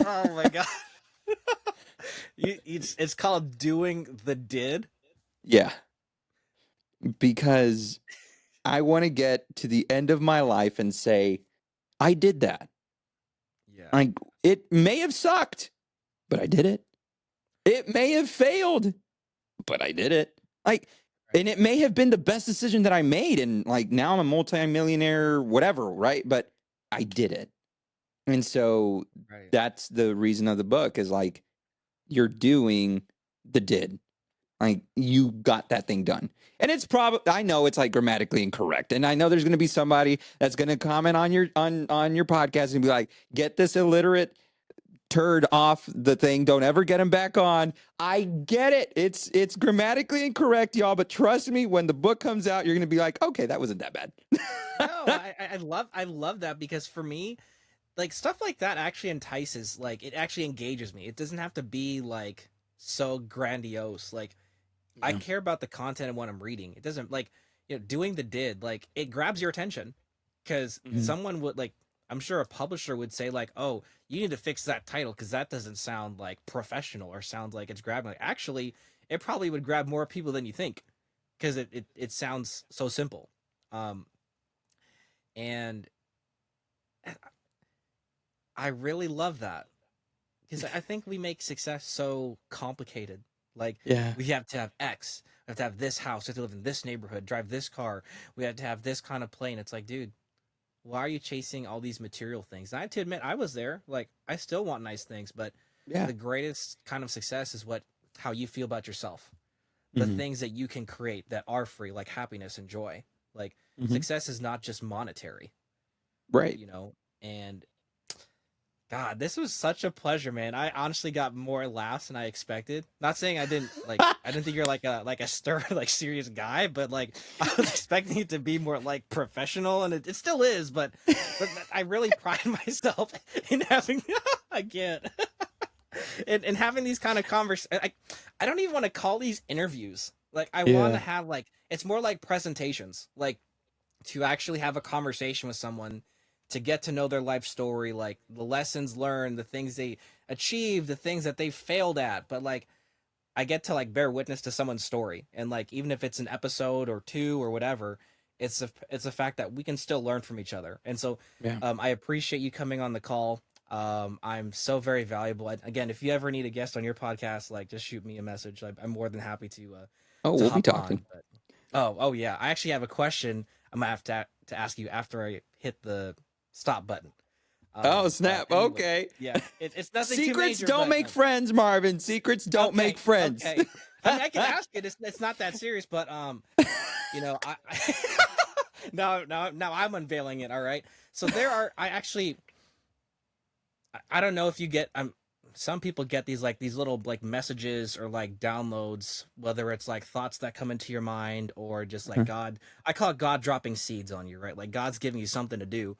Oh my god. It's called doing the did. Yeah, because I want to get to the end of my life and say I did that. Yeah. Like it may have sucked, but I did it. It may have failed, but I did it. Like, Right. and it may have been the best decision that I made. And like now I'm a multimillionaire, whatever, right? But I did it. And so Right. that's the reason of the book is like you're doing the did. Like you got that thing done. And it's probably I know it's like grammatically incorrect. And I know there's gonna be somebody that's gonna comment on your podcast and be like, get this illiterate turd off the thing. Don't ever get him back on. I get it. It's grammatically incorrect, y'all. But trust me, when the book comes out, you're gonna be like, okay, that wasn't that bad. No, I love that because for me, like stuff like that actually entices. Like it actually engages me. It doesn't have to be like so grandiose. Like I Yeah. care about the content of what I'm reading. It doesn't like doing the did like it grabs your attention because Mhm. someone would like I'm sure a publisher would say like, "Oh, you need to fix that title because that doesn't sound like professional or sounds like it's grabbing." Like, actually, it probably would grab more people than you think because it sounds so simple. Um, and I really love that because I think we make success so complicated. Like, Yeah. we have to have X, we have to have this house, we have to live in this neighborhood, drive this car, we have to have this kind of plane. It's like, dude, why are you chasing all these material things? And I have to admit, I was there. Like, I still want nice things, but Yeah. the greatest kind of success is what how you feel about yourself. The Hmm. things that you can create that are free, like happiness and joy. Like, Hmm. success is not just monetary, Right. you know? And God, this was such a pleasure, man. I honestly got more laughs than I expected. Not saying I didn't think you're like a stir like serious guy, but like I was expecting it to be more like professional, and it still is, but I really pride myself in having I can't in having these kind of I don't even want to call these interviews. Like, I want to Yeah. have like it's more like presentations. Like, to actually have a conversation with someone, to get to know their life story, like the lessons learned, the things they achieved, the things that they failed at. But like, I get to like bear witness to someone's story, and like, even if it's an episode or two or whatever, it's a fact that we can still learn from each other. And so, Yeah. I appreciate you coming on the call. I'm so very valuable. Again, if you ever need a guest on your podcast, like, just shoot me a message. I'm more than happy Oh, to we'll be hop talking. on. But oh yeah, I actually have a question I'm gonna have to ask you after I hit the stop button. Oh, But snap. anyway, Okay. yeah, it's nothing too Secrets major. don't But make friends, Marvin. Secrets don't make okay, friends. okay. I mean, I can ask it. It's not that serious. But I now I'm unveiling it. All right. So there are I actually I don't know if you get some people get these little like messages or like downloads, whether it's like thoughts that come into your mind or just like God. I call it God dropping seeds on you, right? Like, God's giving you something to do.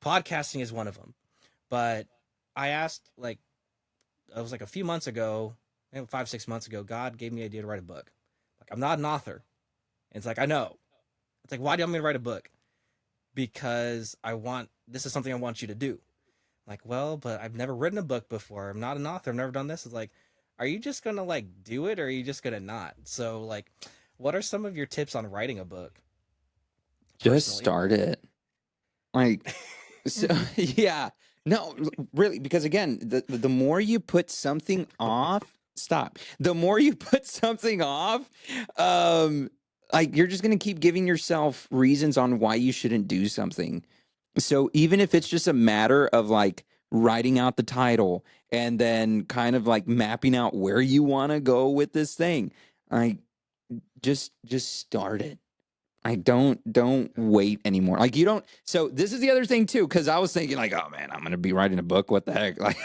Podcasting is one of them. But I asked, like, it was like a few months ago, maybe 5 6 months ago, God gave me the idea to write a book. Like, I'm not an author. And it's like, I know. It's like, why do you want me to write a book? Because this is something I want you to do. Like, well, but I've never written a book before. I'm not an author. I've never done this. It's like, are you just gonna like do it, or are you just gonna not? So like, what are some of your tips on writing a book Just personally? start it. Like, so, yeah. No, really, because again, the more you put something off, stop. The more you put something off, um, like you're just gonna keep giving yourself reasons on why you shouldn't do something. So even if it's just a matter of like writing out the title and then kind of like mapping out where you want to go with this thing, like just start it. I don't wait anymore. Like you don't. So this is the other thing too, because I was thinking like, oh man, I'm gonna be writing a book. What the heck? Like,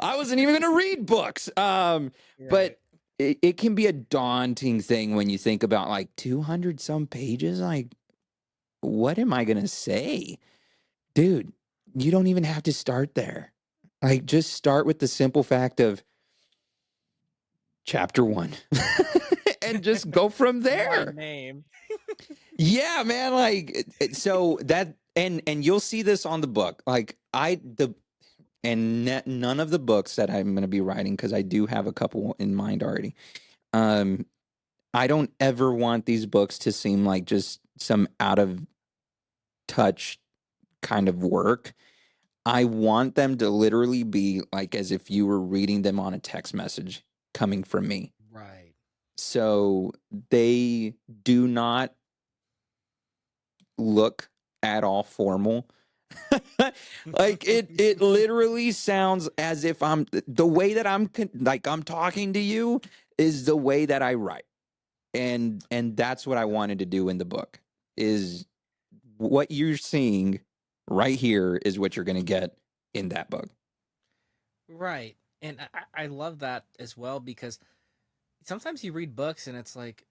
I wasn't even gonna read books. Right. But it can be a daunting thing when you think about like 200 some pages. Like, what am I gonna say, dude? You don't even have to start there. Like, just start with the simple fact of chapter one, and just go from My there. name. Yeah, man. Like, so that, and you'll see this on the book. Like, none of the books that I'm going to be writing, because I do have a couple in mind already. Um, I don't ever want these books to seem like just some out of touch kind of work. I want them to literally be like as if you were reading them on a text message coming from me. Right. So they do not look at all formal. Like it literally sounds as if I'm the way that like I'm talking to you is the way that I write. And that's what I wanted to do in the book is what you're seeing right here is what you're going to get in that book. Right. And I love that as well because sometimes you read books and it's like,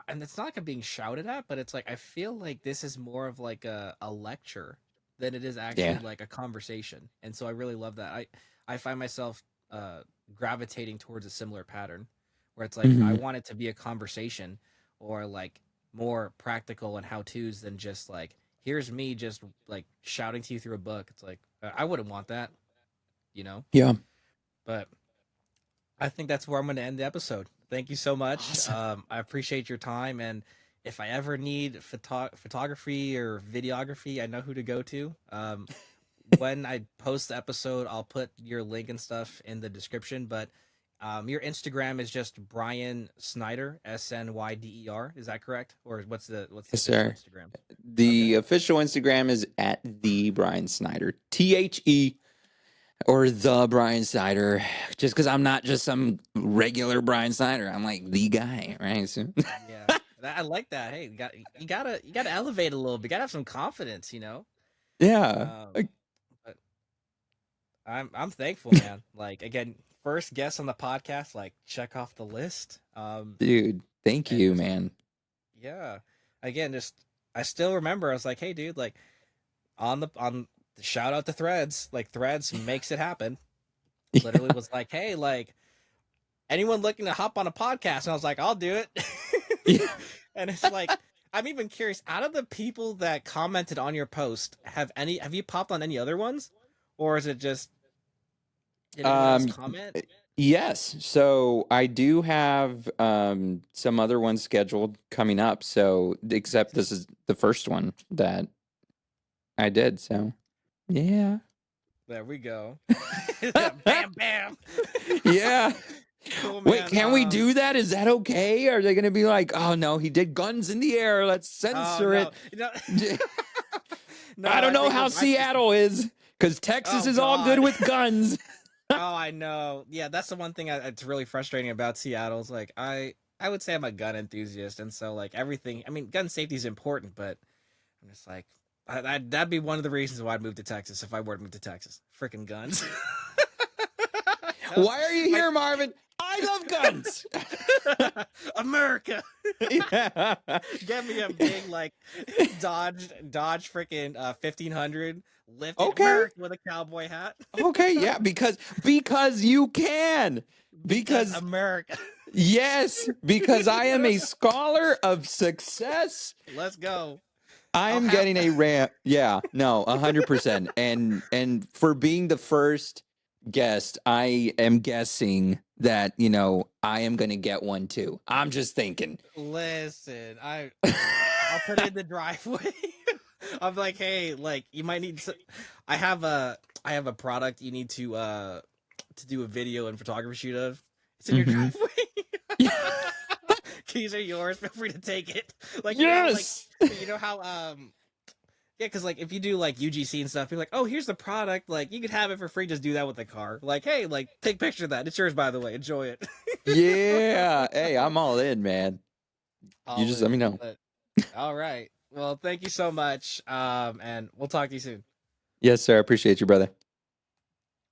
and it's not like I'm being shouted at, but it's like I feel like this is more of like a lecture than it is actually Yeah. like a conversation. And so I really love that. I find myself uh gravitating towards a similar pattern where it's like I Mhm. want it to be a conversation or like more practical and how to's than just like here's me just like shouting to you through a book. It's like I wouldn't want that, you know. Yeah. But I think that's where I'm going to end the episode. Thank you so much. Awesome. I appreciate your time, and if I ever need photography or videography, I know who to go to. When I post the episode, I'll put your link and stuff in the description. But your Instagram is just Bryan Snyder, Snyder. Is that correct, or what's the Yes, official sir. Instagram? The Okay. official Instagram is at the Bryan Snyder, THE, or the Bryan Snyder. Just because I'm not just some regular Bryan Snyder, I'm like the guy, right? So, Yeah, I like that. Hey, you gotta elevate a little bit. You gotta have some confidence, you know. yeah, Um, but I'm thankful, man. Like again, first guest on the podcast. Like check off the list. dude. Thank And you, just man. yeah, again, just I still remember. I was like, hey, dude, like on shout out to Threads. Like Threads makes it happen. Literally was like, hey, like anyone looking to hop on a podcast, and I was like, I'll do it. Yeah. And it's like I'm even curious. Out of the people that commented on your post, have you popped on any other ones, or is it just did anyone else Um, comment? yes. So I do have some other ones scheduled coming up. So except this is the first one that I did. So yeah. There we go. Bam, bam. Yeah. Cool, Wait, man. can we do that? Is that okay? Are they going to be like, oh no, he did guns in the air. Let's Oh censor no, it. no, no. I don't I know think how Seattle is because Texas oh is all good god. with guns. Oh, I know. Yeah, that's the one thing that's really frustrating about Seattle. Is like I would say I'm a gun enthusiast, and so like everything. I mean, gun safety is important, but I'm just like that'd be one of the reasons why I'd move to Texas if I were to move to Texas. Freaking guns. That's Why are you I here, Marvin? I love guns. America. Yeah. Get me a big like Dodge freaking 1500 lifted Okay. America with a cowboy hat. Okay. Yeah. Because you can. Because Because America. yes. Because I am a scholar of success. Let's go. I I'll am have getting a rant. Yeah, no, 100%. And for being the first guest, I am guessing that, I am going to get one too. I'm just thinking. listen. I'll put it in the driveway. I'm like, hey, like you might need to, I have a product you need to do a video and photography shoot of. It's in your Mhm. driveway. Yeah. Keys are yours. Feel free to take it. Like Yes. you know how yeah, because like if you do like UGC and stuff, you're like, oh, here's the product. Like you could have it for free. Just do that with the car. Like, hey, like take a picture of that. It's yours, by the way. Enjoy it. Yeah. Hey, I'm all in, man. You All just let me in. know. But all right. Well, thank you so much. And we'll talk to you soon. Yes, sir. I appreciate you, brother.